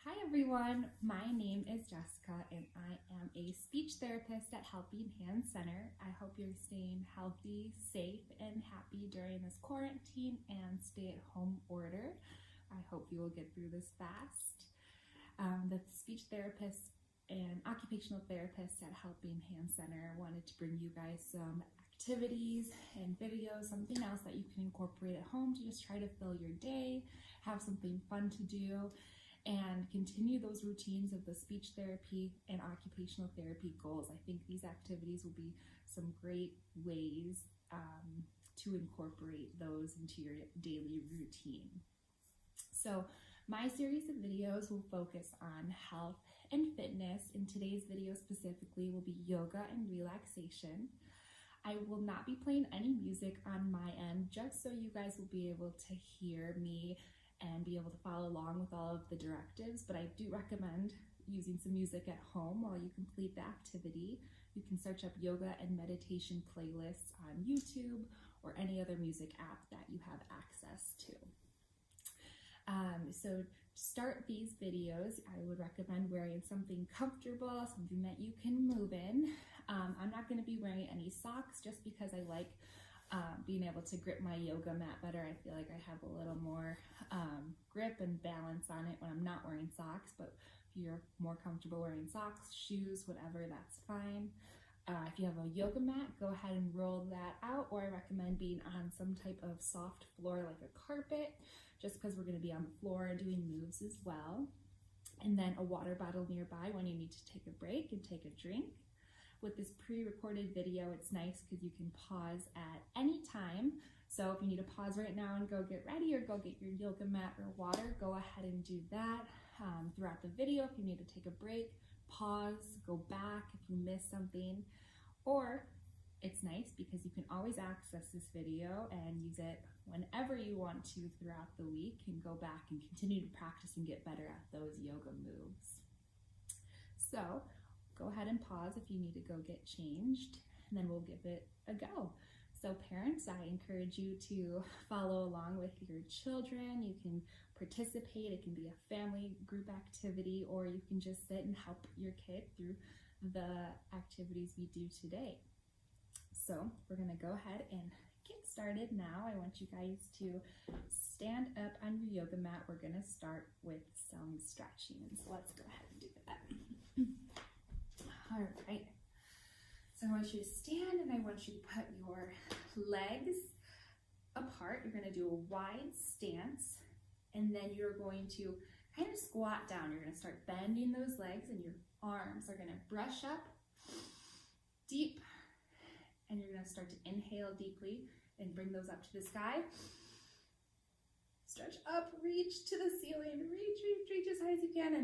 Hi everyone, my name is Jessica and I am a speech therapist at Helping Hand Center. I hope you're staying healthy, safe, and happy during this quarantine and stay-at-home order. I hope you will get through this fast. The speech therapist and occupational therapist at Helping Hand Center wanted to bring you guys some activities and videos, something else that you can incorporate at home to just try to fill your day, have something fun to do, and continue those routines of the speech therapy and occupational therapy goals. I think these activities will be some great ways to incorporate those into your daily routine. So my series of videos will focus on health and fitness, and today's video specifically will be yoga and relaxation. I will not be playing any music on my end, just so you guys will be able to hear me and be able to follow along with all of the directives, but I do recommend using some music at home while you complete the activity. You can search up yoga and meditation playlists on YouTube or any other music app that you have access to. So to start these videos, I would recommend wearing something comfortable, something that you can move in. I'm not going to be wearing any socks just because I like being able to grip my yoga mat better. I feel like I have a little more grip and balance on it when I'm not wearing socks, but if you're more comfortable wearing socks, shoes, whatever, that's fine. If you have a yoga mat, go ahead and roll that out, or I recommend being on some type of soft floor like a carpet, just because we're going to be on the floor doing moves as well. And then a water bottle nearby when you need to take a break and take a drink. With this pre-recorded video, it's nice because you can pause at any time. So if you need to pause right now and go get ready or go get your yoga mat or water, go ahead and do that. Throughout the video, if you need to take a break, pause, go back if you miss something. Or it's nice because you can always access this video and use it whenever you want to throughout the week, and go back and continue to practice and get better at those yoga moves. So go ahead and pause if you need to go get changed, and then we'll give it a go. So parents, I encourage you to follow along with your children. You can participate. It can be a family group activity, or you can just sit and help your kid through the activities we do today. So we're going to go ahead and get started now. I want you guys to stand up on your yoga mat. We're going to start with some stretching. So let's go ahead and do that. All right, so I want you to stand and I want you to put your legs apart. You're going to do a wide stance, and then you're going to kind of squat down. You're going to start bending those legs, and your arms are going to brush up deep, and you're going to start to inhale deeply and bring those up to the sky. Stretch up, reach to the ceiling, reach as high as you can,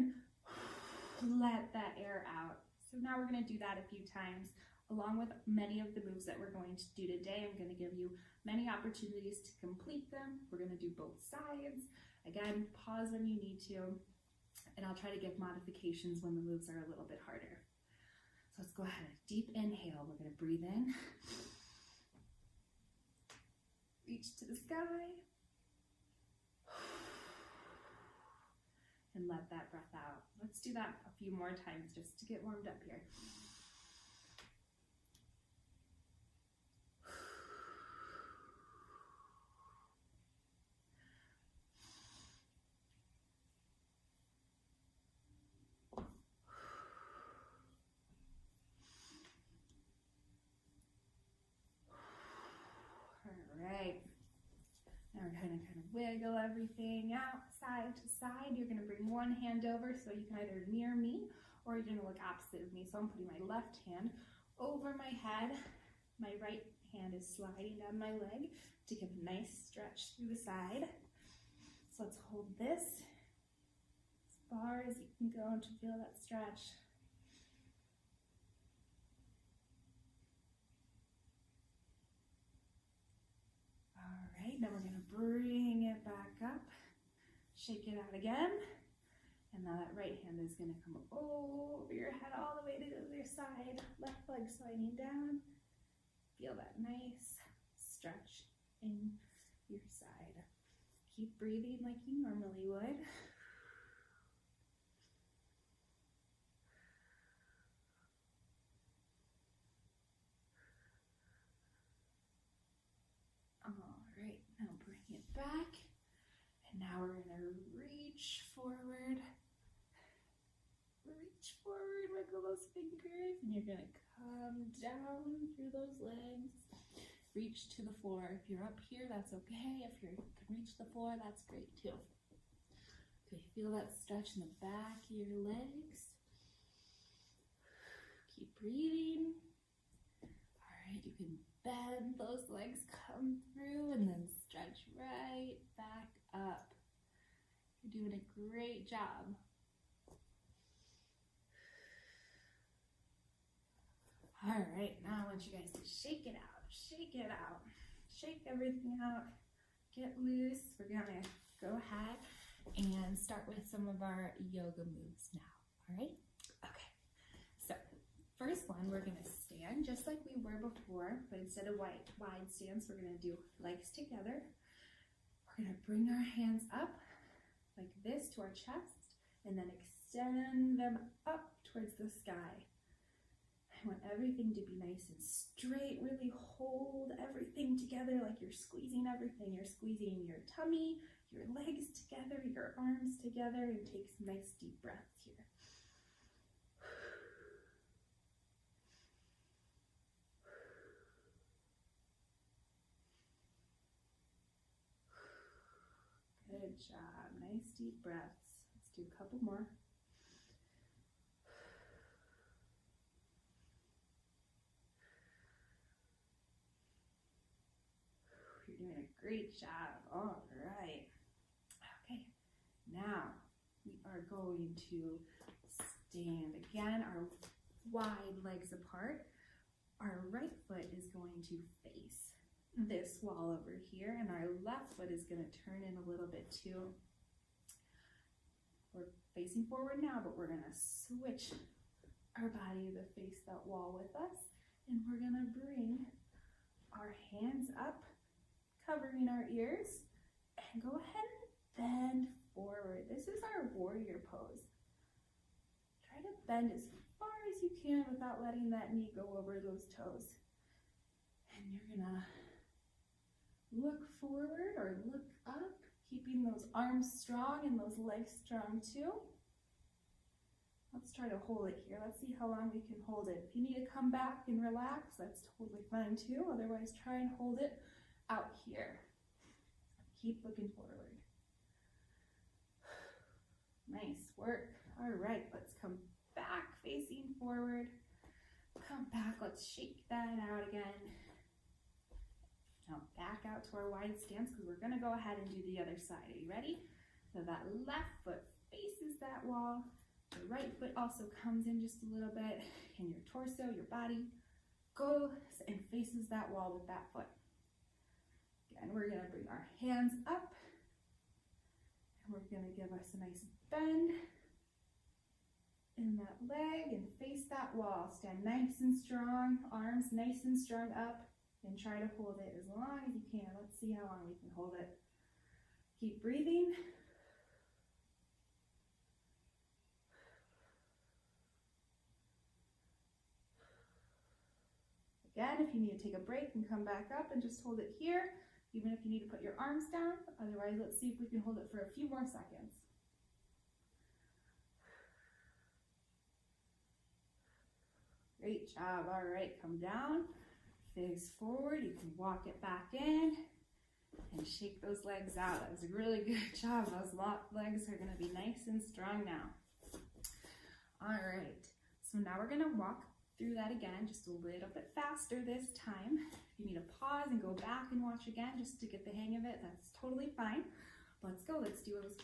and let that air out. So now we're going to do that a few times, along with many of the moves that we're going to do today. I'm going to give you many opportunities to complete them. We're going to do both sides. Again, pause when you need to, and I'll try to give modifications when the moves are a little bit harder. So let's go ahead. Deep inhale. We're going to breathe in. Reach to the sky. And let that breath out. Let's do that a few more times just to get warmed up here. All right. Now we're going to kind of wiggle everything out side to side. You're going to bring one hand over so you can either near me or you're going to look opposite of me. So I'm putting my left hand over my head. My right hand is sliding down my leg to give a nice stretch through the side. So let's hold this as far as you can go to feel that stretch. Now we're going to bring it back up, shake it out again, and now that right hand is going to come over your head all the way to the other side, left leg sliding down. Feel that nice stretch in your side. Keep breathing like you normally would. back. And now we're gonna reach forward. Reach forward, wiggle those fingers, and you're gonna come down through those legs. Reach to the floor. If you're up here, that's okay. If you can reach the floor, that's great too. Okay, feel that stretch in the back of your legs. Keep breathing. All right, you can bend those legs, come through, and then stretch right back up. You're doing a great job. All right, now I want you guys to shake it out, shake it out, shake everything out, get loose. We're gonna go ahead and start with some of our yoga moves now, all right? Okay, so first one, we're gonna stand just like we were before, but instead of wide stance, we're gonna do legs together. We're gonna bring our hands up like this to our chest and then extend them up towards the sky. I want everything to be nice and straight. Really hold everything together like you're squeezing everything. You're squeezing your tummy, your legs together, your arms together, and take some nice deep breaths here. Good job. Nice deep breaths. Let's do a couple more. You're doing a great job. All right. Okay. Now we are going to stand again, our wide legs apart. Our right foot is going to face this wall over here, and our left foot is going to turn in a little bit too. We're facing forward now, but we're going to switch our body to face that wall with us, and we're going to bring our hands up, covering our ears, and go ahead and bend forward. This is our warrior pose. Try to bend as far as you can without letting that knee go over those toes. And you're gonna look forward or look up, keeping those arms strong and those legs strong too. Let's try to hold it here. Let's see how long we can hold it. If you need to come back and relax, that's totally fine too. Otherwise, try and hold it out here. Keep looking forward. Nice work. All right, let's come back facing forward. Come back, let's shake that out again. Now back out to our wide stance because we're gonna go ahead and do the other side. Are you ready? So that left foot faces that wall. The right foot also comes in just a little bit, and your torso, your body, goes and faces that wall with that foot. Again, we're gonna bring our hands up, and we're gonna give us a nice bend in that leg and face that wall. Stand nice and strong, arms nice and strong up, and try to hold it as long as you can. Let's see how long we can hold it. Keep breathing. Again, if you need to take a break and come back up and just hold it here, even if you need to put your arms down. Otherwise, let's see if we can hold it for a few more seconds. Great job. All right, come down, face forward. You can walk it back in and shake those legs out. That was a really good job. Those legs are gonna be nice and strong now. All right, so now we're gonna walk through that again, just a little bit faster this time. If you need to pause and go back and watch again just to get the hang of it, that's totally fine. Let's go. Let's do those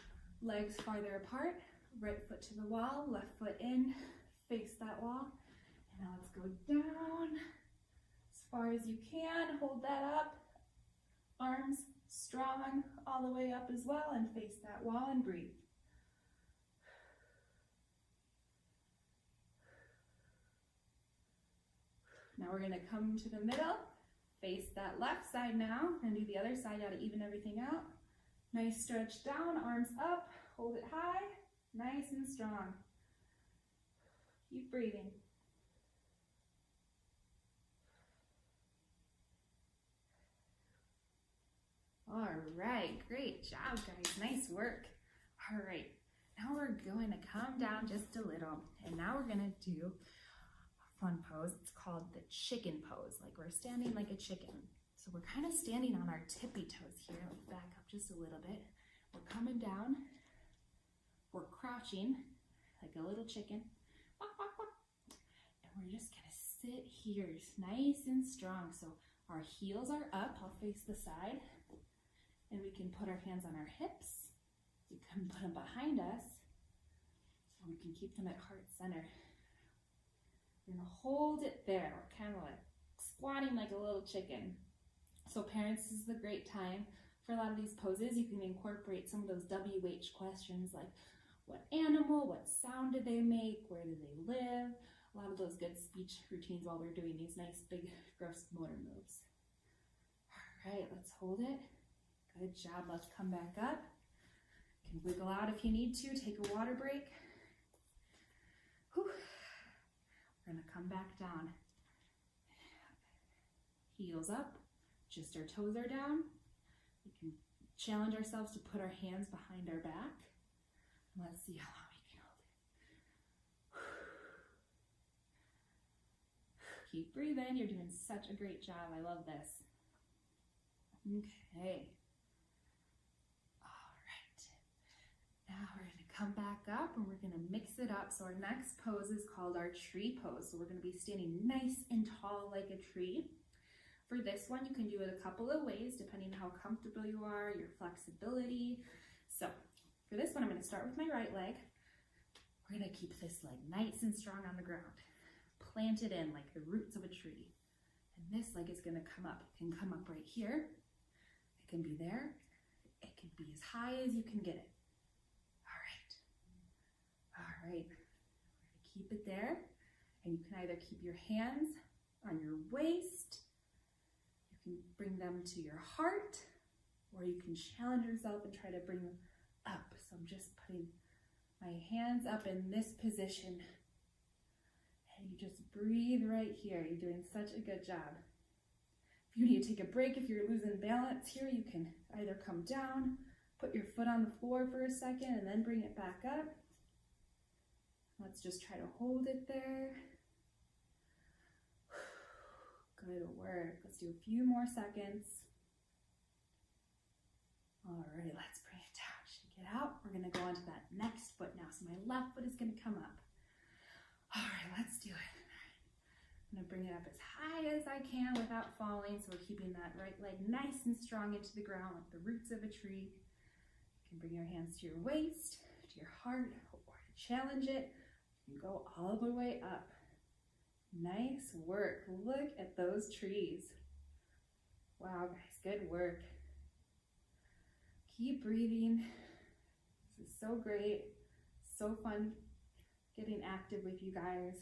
legs farther apart. Right foot to the wall, left foot in, face that wall. And now let's go down as far as you can. Hold that up. Arms strong all the way up as well, and face that wall and breathe. Now we're going to come to the middle, face that left side now, and do the other side now to even everything out. Nice stretch down, arms up, hold it high, nice and strong. Keep breathing. All right, great job, guys. Nice work. All right, now we're going to come down just a little, and now we're going to do a fun pose. It's called the chicken pose, like we're standing like a chicken. So we're kind of standing on our tippy toes here. Let me back up just a little bit. We're coming down. We're crouching like a little chicken. And we're just gonna sit here, just nice and strong. So our heels are up. I'll face the side. And we can put our hands on our hips. We can put them behind us. And we can keep them at heart center. We're gonna hold it there. We're kind of like squatting like a little chicken. So parents, this is a great time. For a lot of these poses, you can incorporate some of those WH questions like what animal, what sound do they make, where do they live? A lot of those good speech routines while we're doing these nice big gross motor moves. All right, let's hold it. Good job, let's come back up. You can wiggle out if you need to, take a water break. Whew. We're gonna come back down. Heels up, just our toes are down. We can challenge ourselves to put our hands behind our back. Let's see how long we can hold it. Keep breathing. You're doing such a great job. I love this. Okay. All right. Now we're going to come back up and we're going to mix it up. So our next pose is called our tree pose. So we're going to be standing nice and tall like a tree. For this one, you can do it a couple of ways depending on how comfortable you are, your flexibility. So for this one, I'm going to start with my right leg. We're going to keep this leg nice and strong on the ground. Plant it in like the roots of a tree. And this leg is going to come up. It can come up right here. It can be there. It can be as high as you can get it. All right. All right. We're going to keep it there. And you can either keep your hands on your waist. You can bring them to your heart. Or you can challenge yourself and try to bring them up. So I'm just putting my hands up in this position. And you just breathe right here. You're doing such a good job. If you need to take a break, if you're losing balance here, you can either come down, put your foot on the floor for a second, and then bring it back up. Let's just try to hold it there. Good work. Let's do a few more seconds. All right, let's bring it down. Shake it out. We're going to go on to that next foot now. So my left foot is going to come up. All right, let's do it. I'm going to bring it up as high as I can without falling. So we're keeping that right leg nice and strong into the ground like the roots of a tree. You can bring your hands to your waist, to your heart, or to challenge it. You can go all the way up. Nice work. Look at those trees. Wow, guys, good work. Keep breathing. This is so great. So fun getting active with you guys.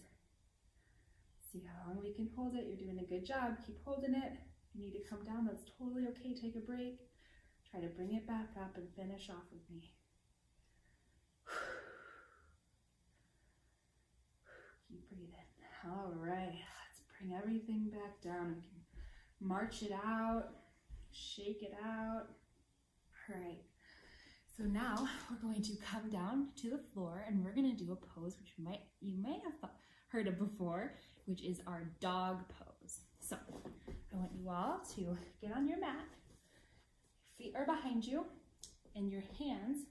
See how long we can hold it. You're doing a good job. Keep holding it. If you need to come down, that's totally okay. Take a break. Try to bring it back up and finish off with me. Keep breathing. All right, let's bring everything back down. We can march it out, shake it out. All right, so now we're going to come down to the floor and we're going to do a pose which you might have heard of before, which is our dog pose. So I want you all to get on your mat. Your feet are behind you and your hands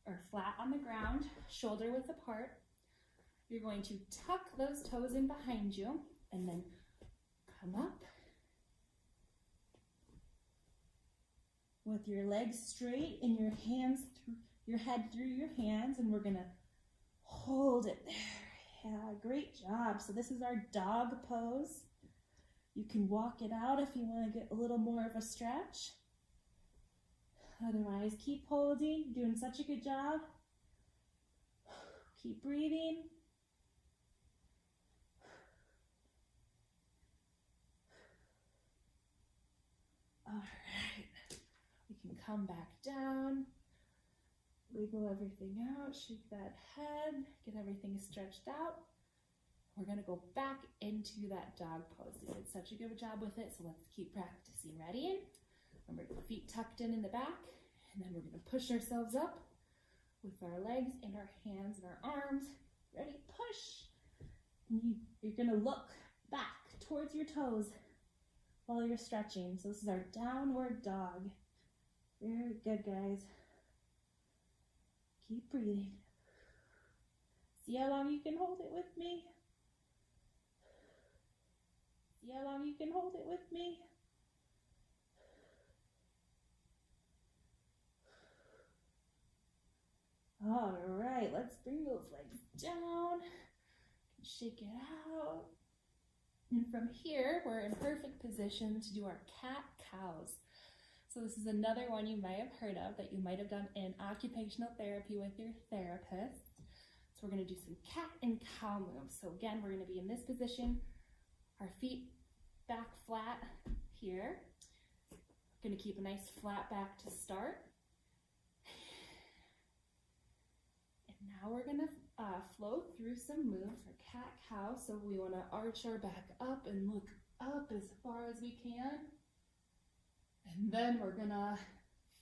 are flat on the ground, shoulder width apart. You're going to tuck those toes in behind you and then come up with your legs straight and your hands through your head through your hands, and we're going to hold it there. Yeah, great job. So this is our dog pose. You can walk it out if you want to get a little more of a stretch. Otherwise, keep holding. You're doing such a good job. Keep breathing. All right, we can come back down, wiggle everything out, shake that head, get everything stretched out. We're gonna go back into that dog pose. You did such a good job with it, so let's keep practicing. Ready? Remember, the feet tucked in the back, and then we're going to push ourselves up with our legs and our hands and our arms. Ready? Push. And you're going to look back towards your toes while you're stretching. So this is our downward dog. Very good, guys. Keep breathing. See how long you can hold it with me? See how long you can hold it with me? All right, let's bring those legs down. Shake it out. And from here, we're in perfect position to do our cat-cows. So this is another one you might have heard of that you might have done in occupational therapy with your therapist. So we're going to do some cat and cow moves. So again, we're going to be in this position, our feet back flat here. We're going to keep a nice flat back to start. And now we're going to flow through some moves for cat-cow. So we want to arch our back up and look up as far as we can. And then we're going to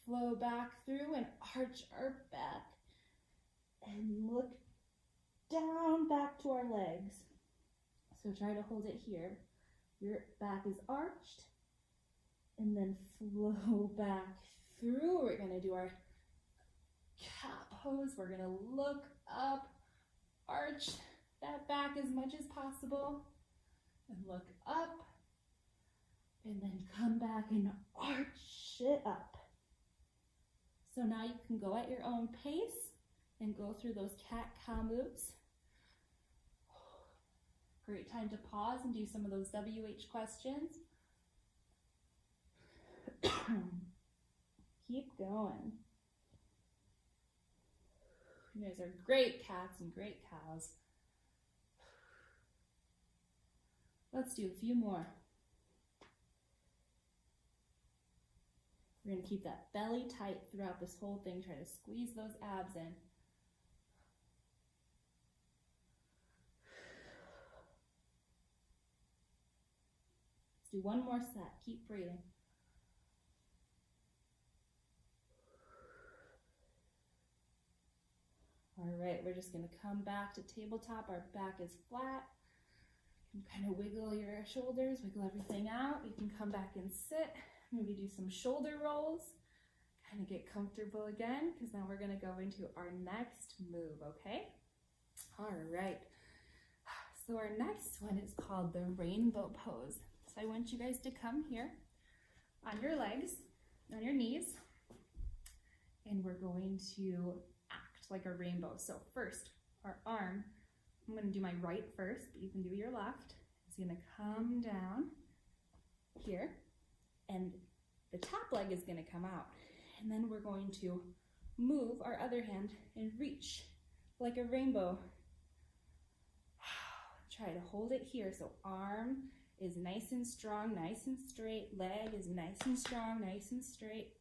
flow back through and arch our back and look down back to our legs. So try to hold it here. Your back is arched and then flow back through. We're going to do our cat pose. We're going to look up, arch that back as much as possible and look up and then come back and arch it up. So now you can go at your own pace and go through those cat-cow moves. Great time to pause and do some of those WH questions. Keep going. You guys are great cats and great cows. Let's do a few more. We're going to keep that belly tight throughout this whole thing. Try to squeeze those abs in. Let's do one more set. Keep breathing. All right, we're just going to come back to tabletop. Our back is flat. You can kind of wiggle your shoulders, wiggle everything out. You can come back and sit. Maybe do some shoulder rolls. Kind of get comfortable again, because now we're going to go into our next move, okay? All right. So our next one is called the rainbow pose. So I want you guys to come here on your legs, on your knees, and we're going to act like a rainbow. So first, our arm, I'm going to do my right first, but you can do your left. It's going to come down here, and the top leg is going to come out. And then we're going to move our other hand and reach like a rainbow. Try to hold it here. So arm is nice and strong, nice and straight. Leg is nice and strong, nice and straight.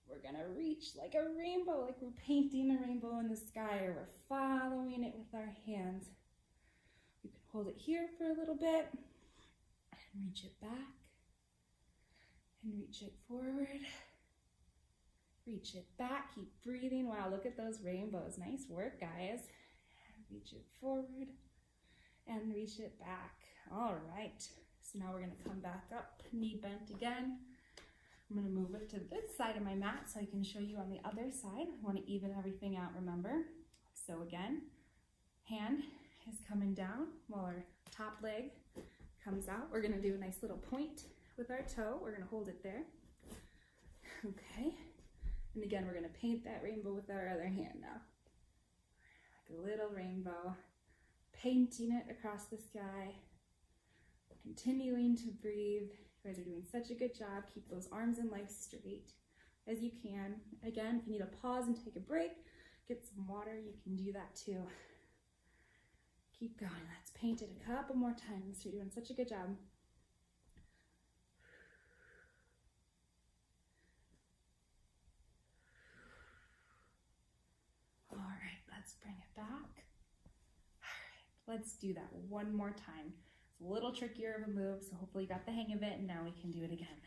We're going to reach like a rainbow, like we're painting a rainbow in the sky, or we're following it with our hands. You can hold it here for a little bit and reach it back and reach it forward. Reach it back, keep breathing. Wow, look at those rainbows. Nice work, guys. Reach it forward and reach it back. All right, so now we're gonna come back up, knee bent again. I'm gonna move it to this side of my mat so I can show you on the other side. I wanna even everything out, remember? So again, hand is coming down while our top leg comes out. We're gonna do a nice little point with our toe. We're gonna hold it there. Okay. And again, we're going to paint that rainbow with our other hand now. Like a little rainbow. Painting it across the sky. Continuing to breathe. You guys are doing such a good job. Keep those arms and legs straight as you can. Again, if you need to pause and take a break, get some water, you can do that too. Keep going. Let's paint it a couple more times. You're doing such a good job. Let's bring it back. All right, let's do that one more time. It's a little trickier of a move, so hopefully you got the hang of it, and now we can do it again.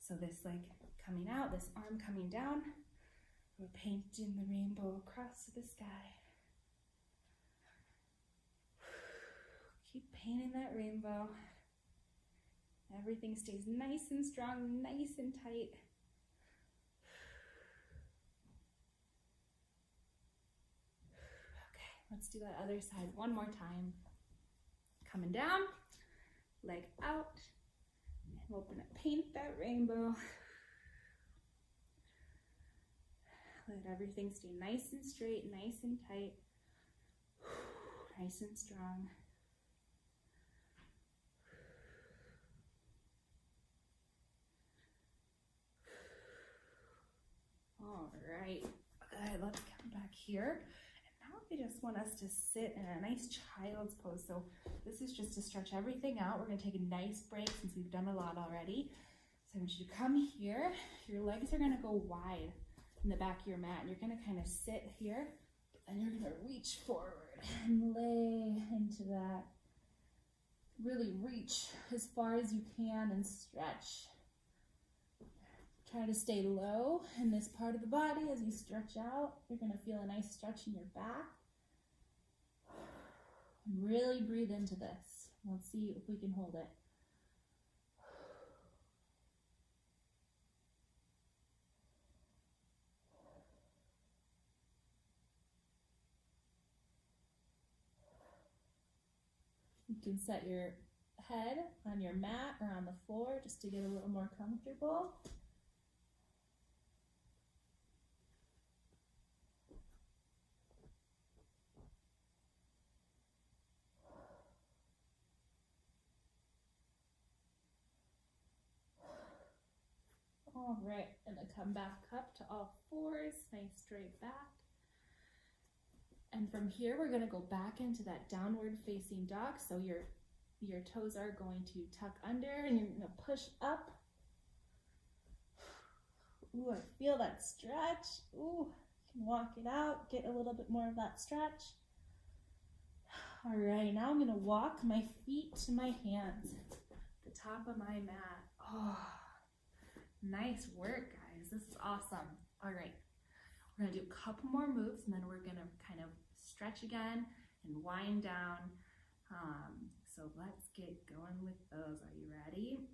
So this leg coming out, this arm coming down. We're painting the rainbow across the sky. Keep painting that rainbow. Everything stays nice and strong, nice and tight. Okay, let's do that other side one more time. Coming down, leg out, and we're gonna paint that rainbow. Let everything stay nice and straight, nice and tight, nice and strong. All right, good, let's come back here. And now I just want us to sit in a nice child's pose. So this is just to stretch everything out. We're gonna take a nice break since we've done a lot already. So I want you to come here. Your legs are gonna go wide in the back of your mat. And you're gonna kind of sit here, and you're gonna reach forward and lay into that. Really reach as far as you can and stretch. Try to stay low in this part of the body as you stretch out. You're gonna feel a nice stretch in your back. And really breathe into this. Let's see if we can hold it. You can set your head on your mat or on the floor just to get a little more comfortable. All right, and then come back up to all fours, nice straight back. And from here, we're gonna go back into that downward facing dog. So your toes are going to tuck under and you're gonna push up. Ooh, I feel that stretch. Ooh, you can walk it out, get a little bit more of that stretch. All right, now I'm gonna walk my feet to my hands, the top of my mat. Oh, nice work, guys. This is awesome. All right, we're gonna do a couple more moves and then we're gonna kind of stretch again and wind down. So let's get going with those. Are you ready?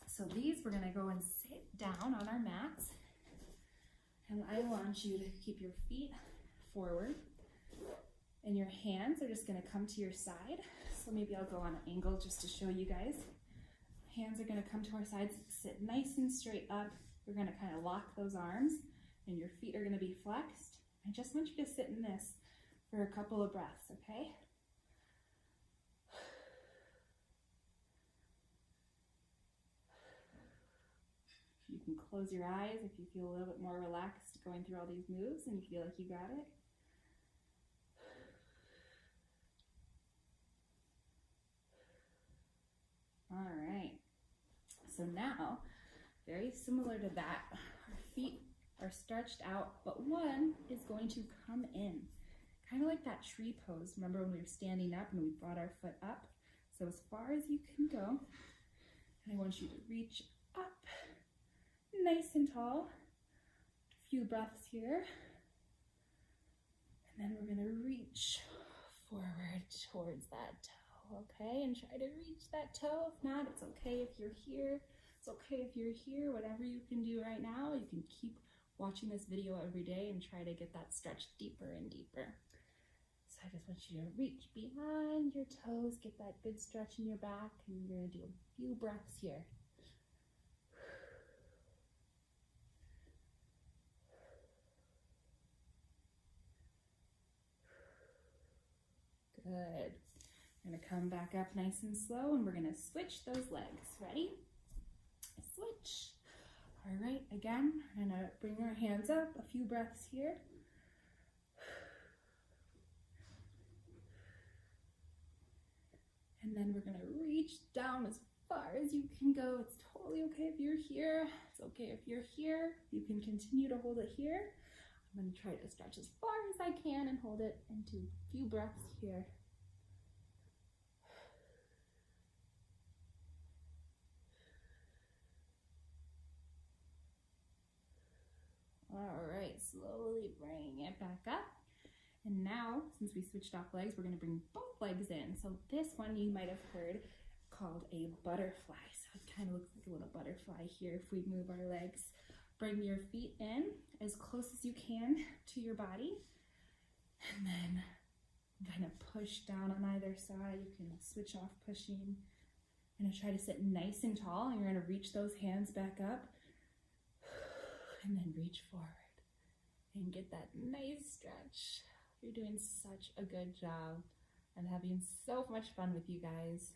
So these, we're gonna go and sit down on our mats. And I want you to keep your feet forward and your hands are just gonna come to your side. So maybe I'll go on an angle just to show you guys. Hands are gonna come to our sides, sit nice and straight up. We're gonna kind of lock those arms and your feet are gonna be flexed. I just want you to sit in this for a couple of breaths, okay? You can close your eyes if you feel a little bit more relaxed going through all these moves and you feel like you got it. All right, so now, very similar to that, our feet are stretched out, but one is going to come in, kind of like that tree pose. Remember when we were standing up and we brought our foot up? So as far as you can go, and I want you to reach up, nice and tall. A few breaths here. And then we're gonna reach forward towards that toe, okay? And try to reach that toe. If not, it's okay if you're here. It's okay if you're here. Whatever you can do right now, you can keep watching this video every day and try to get that stretch deeper and deeper. So I just want you to reach behind your toes, get that good stretch in your back, and you're gonna do a few breaths here. Good. We're gonna come back up nice and slow and we're gonna switch those legs. Ready? Switch. All right, again, we're gonna bring our hands up, a few breaths here. And then we're gonna reach down as far as you can go. It's totally okay if you're here. It's okay if you're here. You can continue to hold it here. I'm gonna try to stretch as far as I can and hold it into a few breaths here. All right, slowly bring it back up. And now, since we switched off legs, we're going to bring both legs in. So this one you might have heard called a butterfly. So it kind of looks like a little butterfly here if we move our legs. Bring your feet in as close as you can to your body. And then kind of push down on either side. You can switch off pushing. You're going to try to sit nice and tall, and you're going to reach those hands back up. And then reach forward and get that nice stretch. You're doing such a good job. I'm having so much fun with you guys.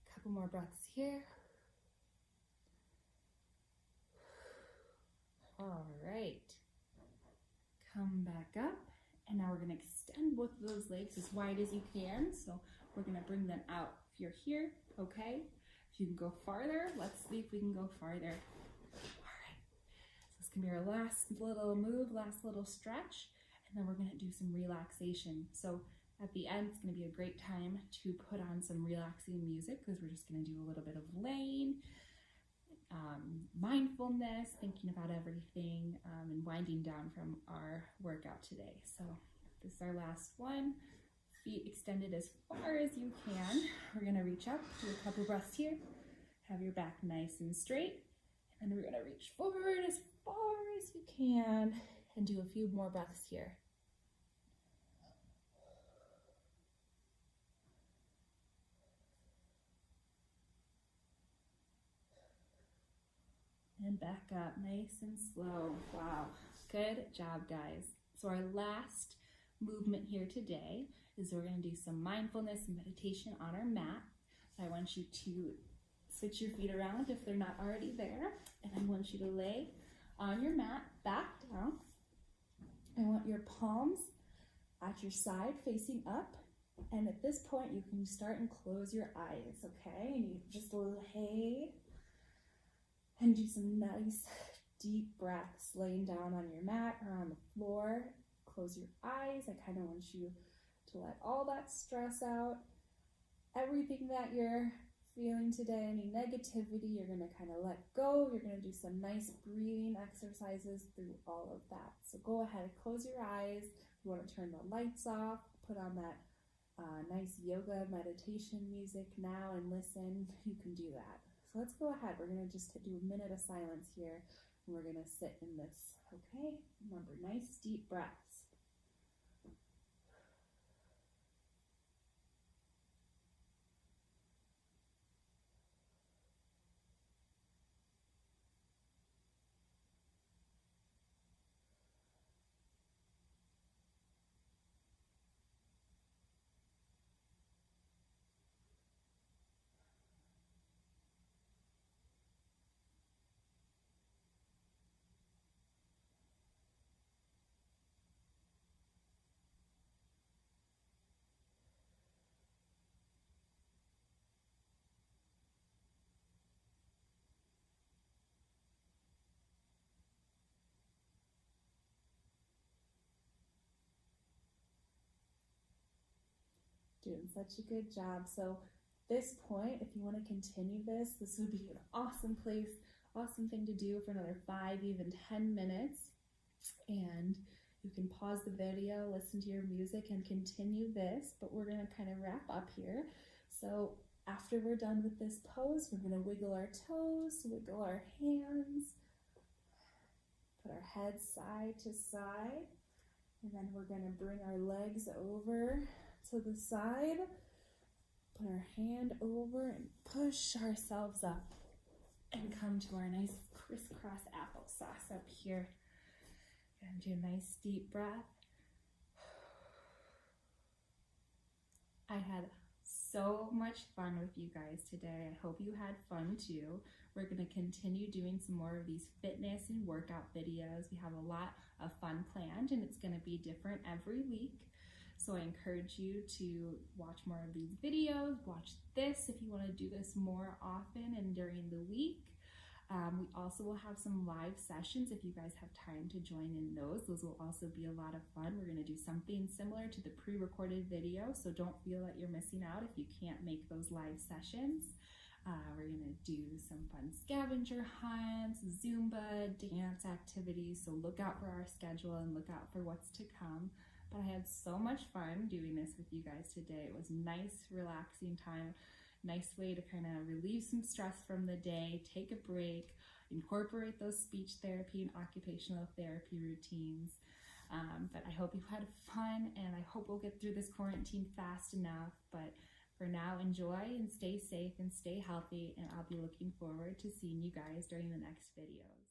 A couple more breaths here. All right. Come back up. And now we're going to extend both of those legs as wide as you can. So we're going to bring them out. If you're here, okay. If you can go farther, let's see if we can go farther. All right. So this can be our last little move, last little stretch. And then we're going to do some relaxation. So at the end, it's going to be a great time to put on some relaxing music because we're just going to do a little bit of laying, mindfulness, thinking about everything, and winding down from our workout today. So this is our last one. Feet extended as far as you can. We're going to reach up, do a couple breaths here. Have your back nice and straight. And then we're going to reach forward as far as you can and do a few more breaths here. And back up, nice and slow. Wow, good job, guys. So our last movement here today is we're going to do some mindfulness and meditation on our mat. So I want you to switch your feet around if they're not already there, and I want you to lay on your mat, back down. I want your palms at your side facing up, and at this point you can start and close your eyes, okay? And you just lay and do some nice deep breaths laying down on your mat or on the floor. Close your eyes. I kind of want you to let all that stress out. Everything that you're feeling today, any negativity, you're going to kind of let go. You're going to do some nice breathing exercises through all of that. So go ahead, close your eyes. If you want to turn the lights off, put on that nice yoga meditation music now and listen, you can do that. So let's go ahead. We're going to just do a minute of silence here, and we're going to sit in this, okay? Remember, nice deep breaths. Doing such a good job. So this point, if you want to continue this would be an awesome place, awesome thing to do for another 5, even 10 minutes. And you can pause the video, listen to your music, and continue this, but we're going to kind of wrap up here. So after we're done with this pose, we're going to wiggle our toes, wiggle our hands, put our heads side to side, and then we're going to bring our legs over to the side, put our hand over and push ourselves up and come to our nice crisscross applesauce up here. And do a nice deep breath. I had so much fun with you guys today. I hope you had fun too. We're going to continue doing some more of these fitness and workout videos. We have a lot of fun planned, and it's going to be different every week. So I encourage you to watch more of these videos, watch this if you want to do this more often and during the week. We also will have some live sessions if you guys have time to join in those. Those will also be a lot of fun. We're going to do something similar to the pre-recorded video, so don't feel that you're missing out if you can't make those live sessions. We're going to do some fun scavenger hunts, Zumba, dance activities. So look out for our schedule and look out for what's to come. But I had so much fun doing this with you guys today. It was nice, relaxing time. Nice way to kind of relieve some stress from the day, take a break, incorporate those speech therapy and occupational therapy routines. But I hope you had fun, and I hope we'll get through this quarantine fast enough. But for now, enjoy and stay safe and stay healthy, and I'll be looking forward to seeing you guys during the next videos.